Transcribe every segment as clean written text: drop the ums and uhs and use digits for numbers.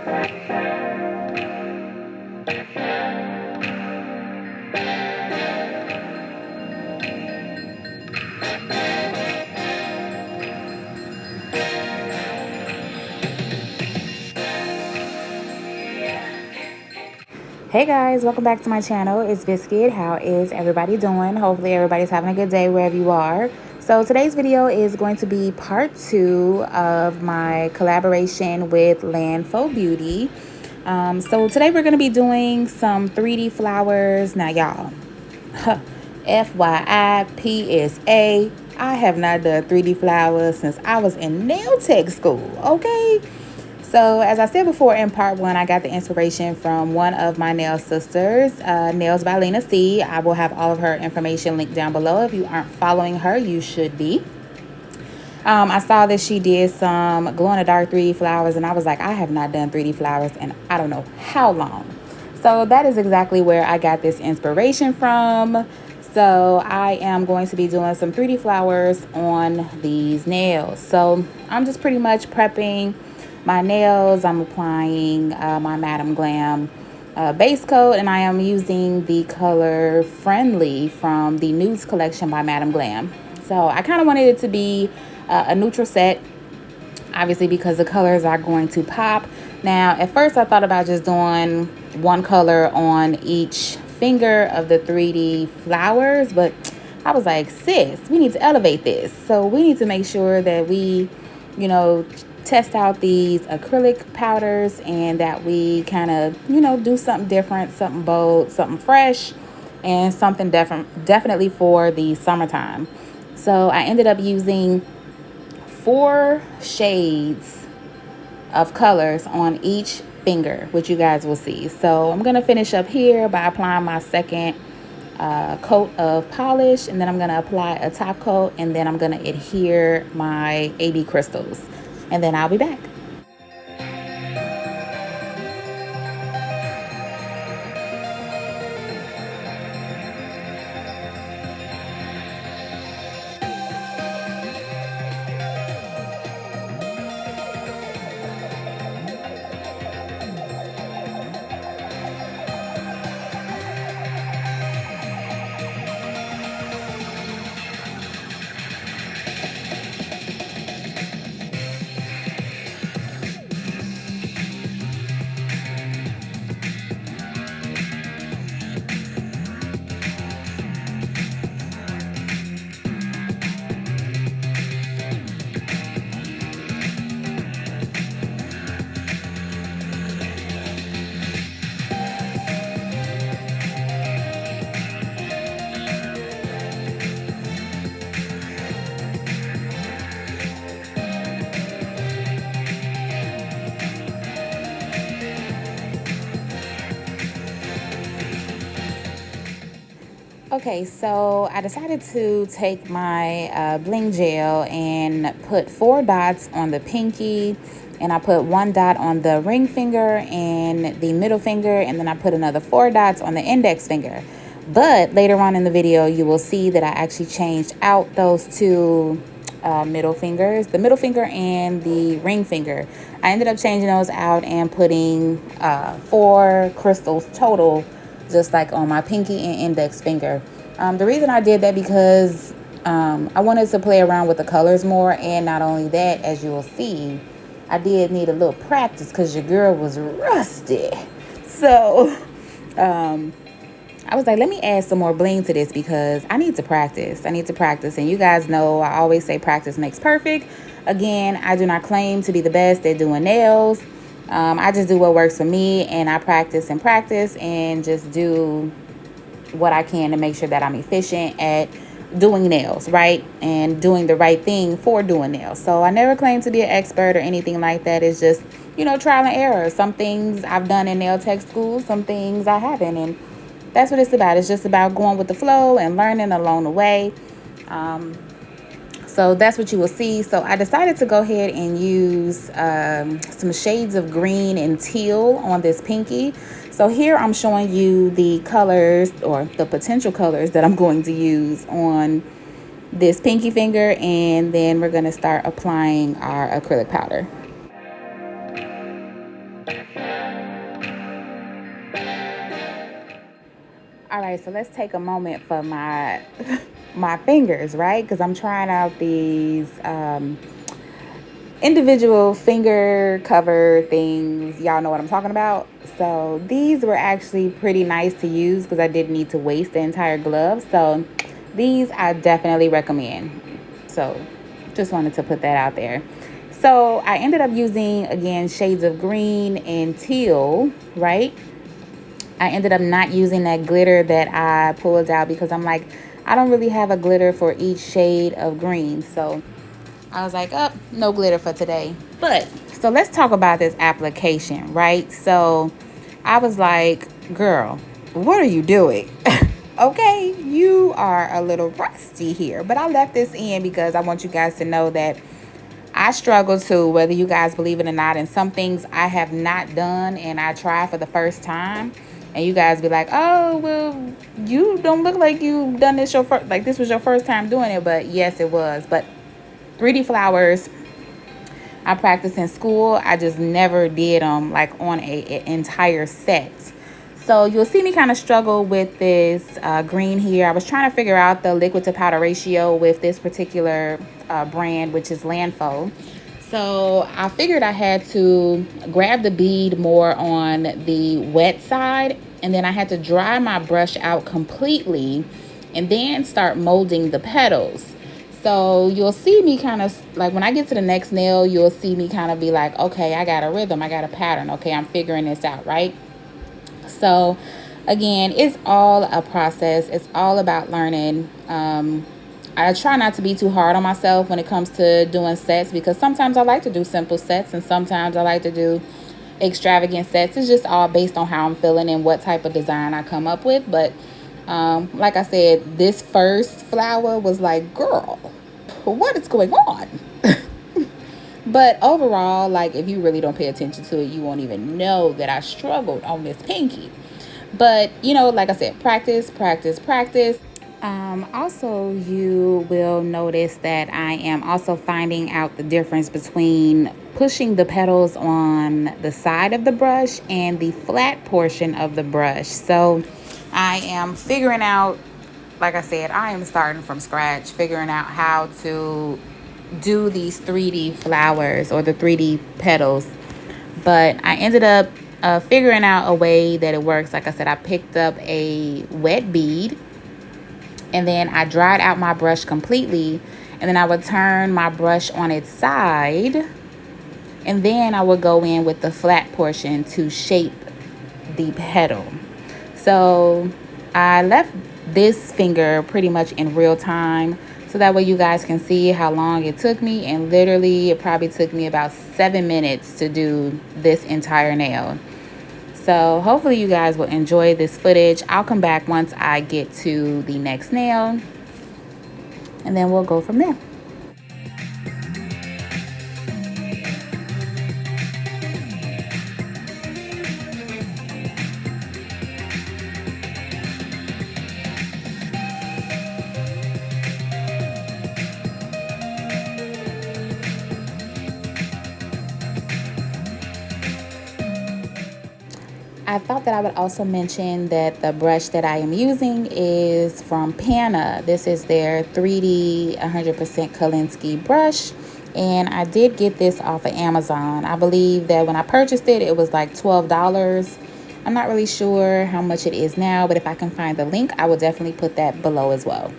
Hey guys, welcome back to my channel. It's Biscuit. How is everybody doing? Hopefully everybody's having a good day wherever you are. So today's video is going to be part 2 of my collaboration with Lanfo Beauty. So today we're going to be doing some 3D flowers. Now y'all, FYI, PSA, I have not done 3D flowers since I was in nail tech school, okay? So as I said before in part 1, I got the inspiration from one of my nail sisters, Nails by Lena. I will have all of her information linked down below. If you aren't following her, you should be. I saw that she did some glow-in-the-dark 3D flowers, and I was like, I have not done 3D flowers in I don't know how long. So that is exactly where I got this inspiration from. So I am going to be doing some 3D flowers on these nails. So I'm just pretty much prepping my nails. I'm applying my Madam Glam base coat, and I am using the color Friendly from the Nudes collection by Madam Glam. So I kind of wanted it to be a neutral set, obviously because the colors are going to pop. Now at first I thought about just doing one color on each finger of the 3D flowers, but I was like, sis, we need to elevate this. So we need to make sure that we, you know, test out these acrylic powders and that we kind of, you know, do something different, something bold, something fresh, and something definitely for the summertime. So I ended up using 4 shades of colors on each finger, which you guys will see. So I'm gonna finish up here by applying my second coat of polish, and then I'm gonna apply a top coat, and then I'm gonna adhere my AB crystals, and then I'll be back. Okay, so I decided to take my bling gel and put 4 dots on the pinky, and I put 1 dot on the ring finger and the middle finger, and then I put another 4 dots on the index finger. But later on in the video, you will see that I actually changed out those 2 middle fingers, the middle finger and the ring finger. I ended up changing those out and putting 4 crystals total, just like on my pinky and index finger. The reason I did that because I wanted to play around with the colors more, and not only that, as you will see, I did need a little practice because your girl was rusty. So I was like, let me add some more bling to this because I need to practice. And you guys know I always say practice makes perfect. Again, I do not claim to be the best at doing nails. I just do what works for me, and I practice and just do what I can to make sure that I'm efficient at doing nails, right? And doing the right thing for doing nails. So I never claim to be an expert or anything like that. It's just, you know, trial and error. Some things I've done in nail tech school, some things I haven't. And that's what it's about. It's just about going with the flow and learning along the way. So that's what you will see. So I decided to go ahead and use some shades of green and teal on this pinky. So here I'm showing you the colors, or the potential colors, that I'm going to use on this pinky finger, and then we're going to start applying our acrylic powder. All right, so let's take a moment for my my fingers, right? Because I'm trying out these individual finger cover things. Y'all know what I'm talking about. So these were actually pretty nice to use because I didn't need to waste the entire glove. So these I definitely recommend. So just wanted to put that out there. So I ended up using, again, shades of green and teal, right? I ended up not using that glitter that I pulled out because I'm like, I don't really have a glitter for each shade of green. So I was like, oh, no glitter for today. But so let's talk about this application, right? So I was like, girl, what are you doing? Okay, you are a little rusty here. But I left this in because I want you guys to know that I struggle too, whether you guys believe it or not. And some things I have not done and I try for the first time. And you guys be like, oh, well, you don't look like you've done this like this was your first time doing it. But yes, it was. But 3D flowers, I practiced in school. I just never did them like on an entire set. So you'll see me kind of struggle with this green here. I was trying to figure out the liquid to powder ratio with this particular brand, which is Lanfo. So I figured I had to grab the bead more on the wet side, and then I had to dry my brush out completely and then start molding the petals. So you'll see me kind of like when I get to the next nail, you'll see me kind of be like, okay, I got a rhythm, I got a pattern. Okay, I'm figuring this out, right? So again, it's all a process. It's all about learning. I try not to be too hard on myself when it comes to doing sets because sometimes I like to do simple sets and sometimes I like to do extravagant sets. It's just all based on how I'm feeling and what type of design I come up with. But like I said, this first flower was like, girl, what is going on? But overall, like, if you really don't pay attention to it, you won't even know that I struggled on this pinky. But, you know, like I said, practice, practice, practice. Also, you will notice that I am also finding out the difference between pushing the petals on the side of the brush and the flat portion of the brush. So I am figuring out, like I said, I am starting from scratch, figuring out how to do these 3D flowers or the 3D petals. But I ended up figuring out a way that it works. Like I said, I picked up a wet bead and then I dried out my brush completely, and then I would turn my brush on its side, and then I would go in with the flat portion to shape the petal. So I left this finger pretty much in real time so that way you guys can see how long it took me, and literally it probably took me about 7 minutes to do this entire nail. So hopefully you guys will enjoy this footage. I'll come back once I get to the next nail and then we'll go from there. I thought that I would also mention that the brush that I am using is from Pana. This is their 3D 100% Kolinsky brush. And I did get this off of Amazon. I believe that when I purchased it, it was like $12. I'm not really sure how much it is now, but if I can find the link, I will definitely put that below as well.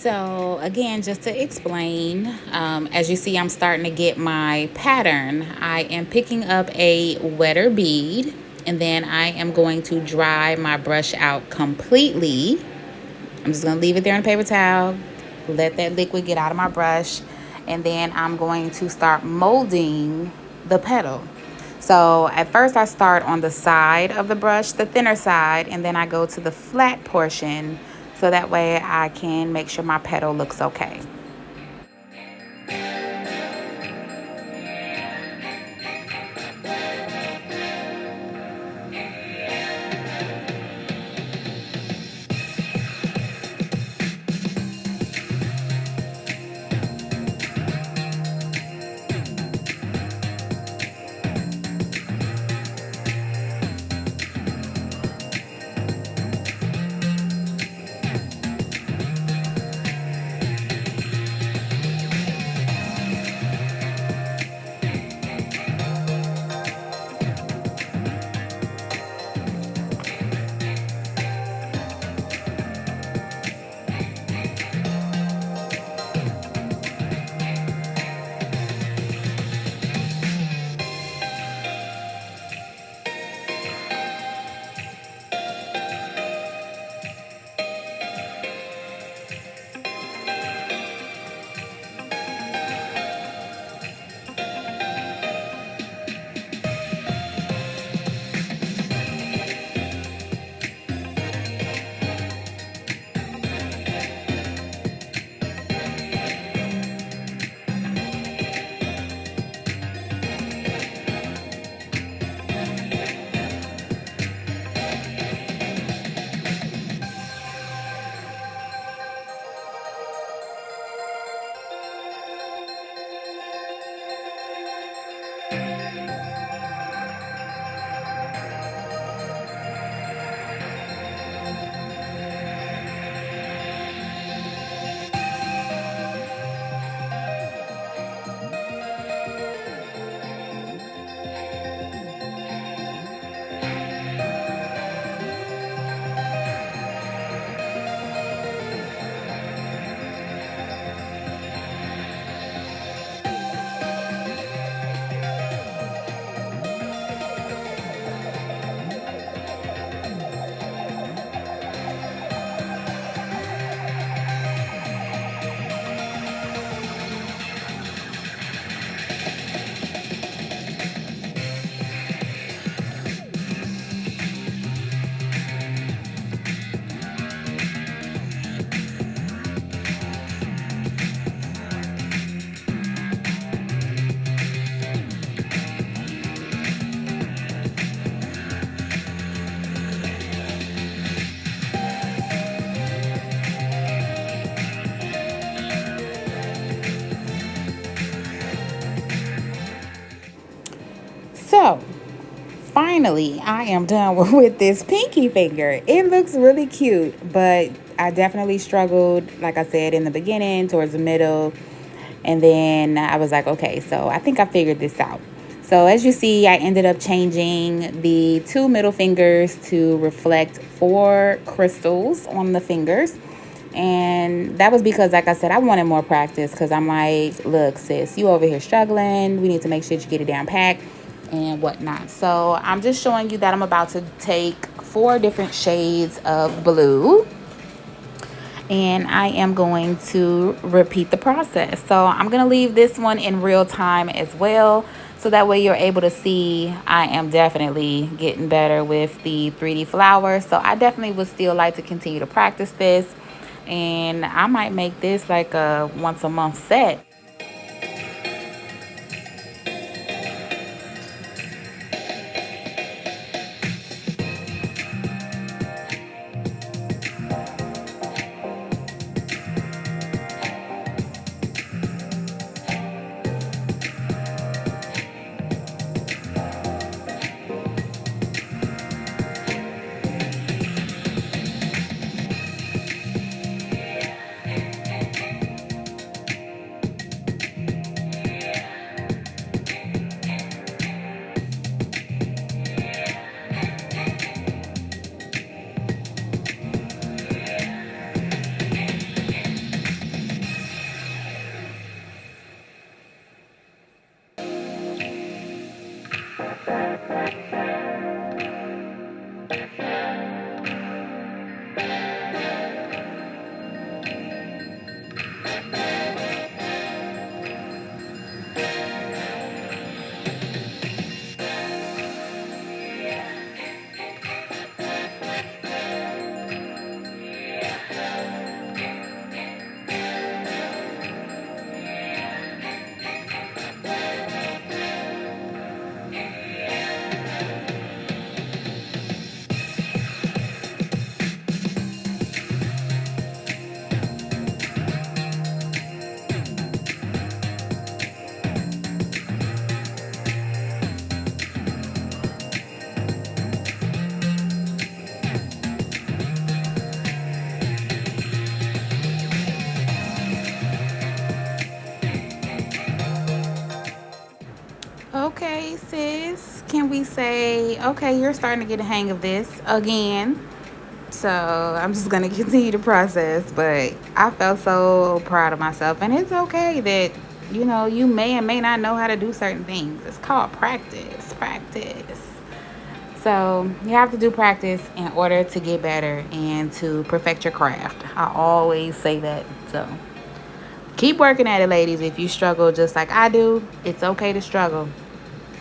So again, just to explain, as you see, I'm starting to get my pattern. I am picking up a wetter bead, and then I am going to dry my brush out completely. I'm just going to leave it there on a paper towel, let that liquid get out of my brush. and then I'm going to start molding the petal. So at first I start on the side of the brush, the thinner side, and then I go to the flat portion so that way I can make sure my petal looks okay. So finally, I am done with this pinky finger. It looks really cute, but I definitely struggled, like I said, in the beginning, towards the middle. And then I was like, okay, so I think I figured this out. So as you see, I ended up changing the two middle fingers to reflect 4 crystals on the fingers. And that was because, like I said, I wanted more practice because I'm like, look, sis, you over here struggling. We need to make sure that you get it down packed and whatnot. So I'm just showing you that I'm about to take 4 different shades of blue, and I am going to repeat the process. So I'm going to leave this one in real time as well, so that way you're able to see I am definitely getting better with the 3D flower. So I definitely would still like to continue to practice this, and I might make this like a once a month set. we say, okay, you're starting to get a hang of this again. So I'm just going to continue the process. But I felt so proud of myself. And it's okay that, you may and may not know how to do certain things. It's called practice. Practice. So you have to do practice in order to get better and to perfect your craft. I always say that. So keep working at it, ladies. If you struggle just like I do, it's okay to struggle.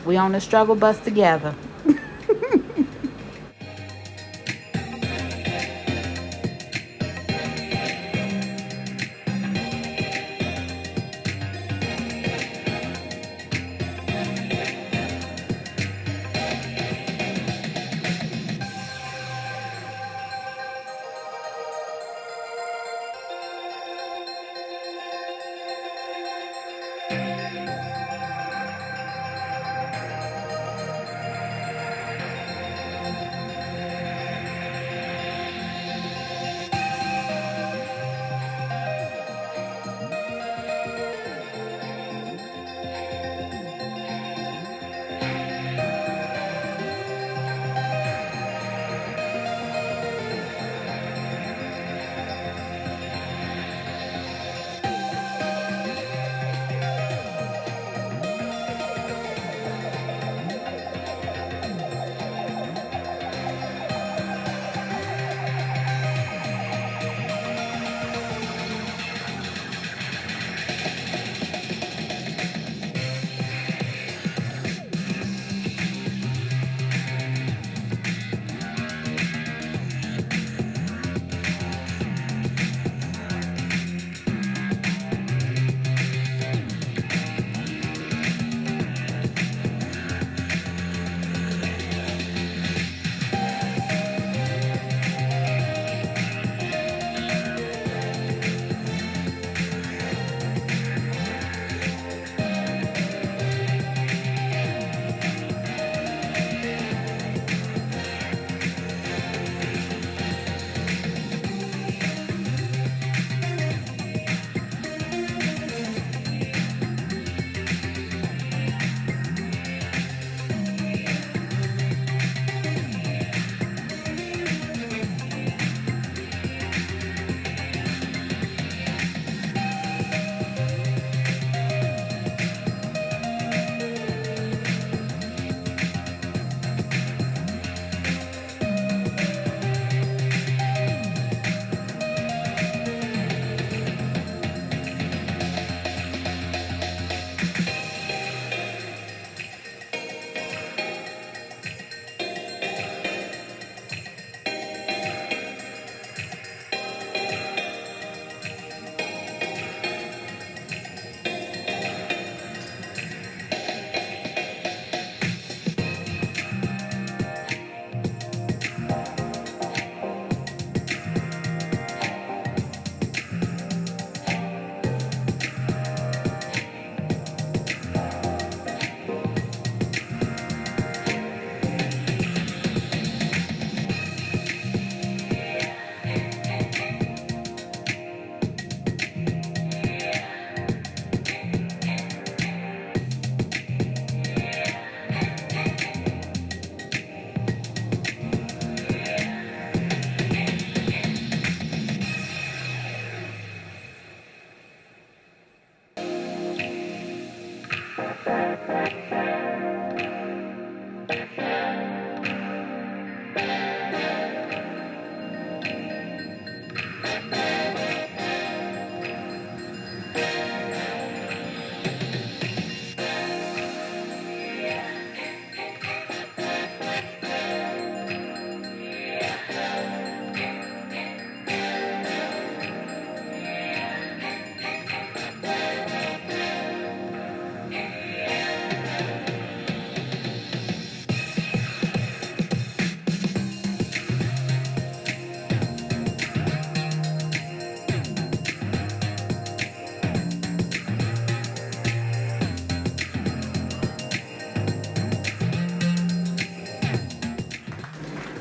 We on the struggle bus together.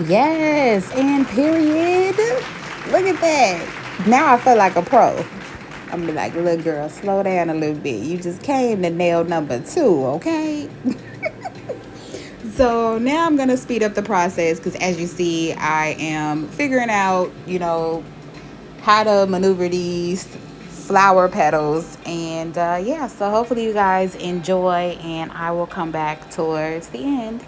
Yes, and period. Look at that. Now I feel like a pro. I'm gonna be like, little girl, slow down a little bit. You just came to nail number 2, okay? So now I'm gonna speed up the process because, as you see, I am figuring out, how to maneuver these flower petals. And yeah, so hopefully you guys enjoy, and I will come back towards the end.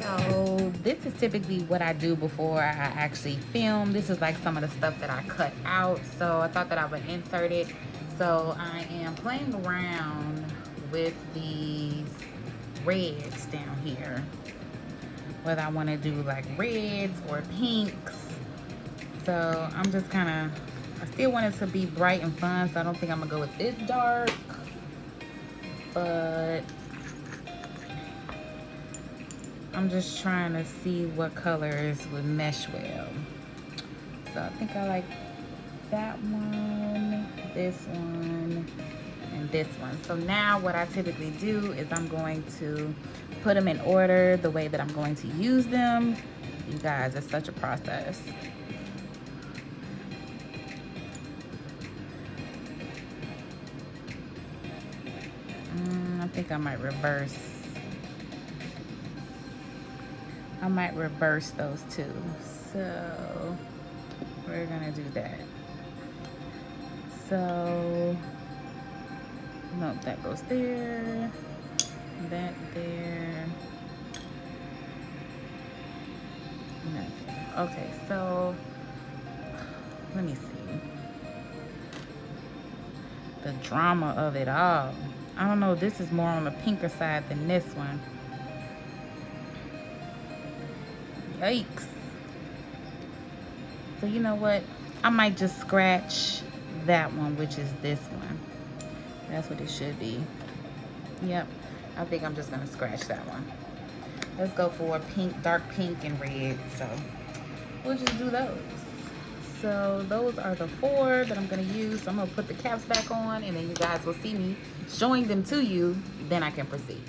So this is typically what I do before I actually film. This is like some of the stuff that I cut out. So I thought that I would insert it. So I am playing around with these reds down here. whether I want to do like reds or pinks. So I'm just kind of, I still want it to be bright and fun, so I don't think I'm gonna go with this dark, but I'm just trying to see what colors would mesh well. So I think I like that one, this one, and this one. So now what I typically do is I'm going to put them in order the way that I'm going to use them. You guys, it's such a process. I think I might reverse. I might reverse those two. So we're gonna do that. So no, that goes there, that there, that there. Okay, so let me see the drama of it all. I don't know, this is more on the pinker side than this one. Yikes. So you know what? I might just scratch that one, which is this one. That's what it should be. Yep. I think I'm just gonna scratch that one. Let's go for pink, dark pink and red. So we'll just do those. So those are the 4 that I'm gonna use. So I'm gonna put the caps back on, and then you guys will see me showing them to you. Then I can proceed.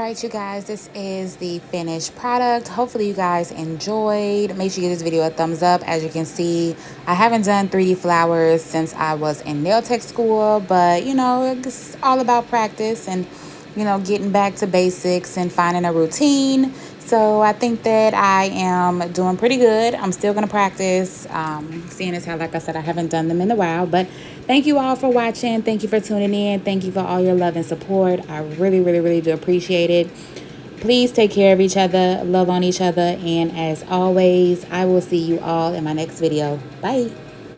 right, you guys, this is the finished product. Hopefully you guys enjoyed. Make sure you give this video a thumbs up. As you can see, I haven't done 3D flowers since I was in nail tech school, but you know, it's all about practice and you know, getting back to basics and finding a routine. So I think that I am doing pretty good. I'm still going to practice, seeing as how, like I said, I haven't done them in a while. But thank you all for watching. Thank you for tuning in. Thank you for all your love and support. I really, really, really do appreciate it. Please take care of each other, love on each other. And as always, I will see you all in my next video. Bye.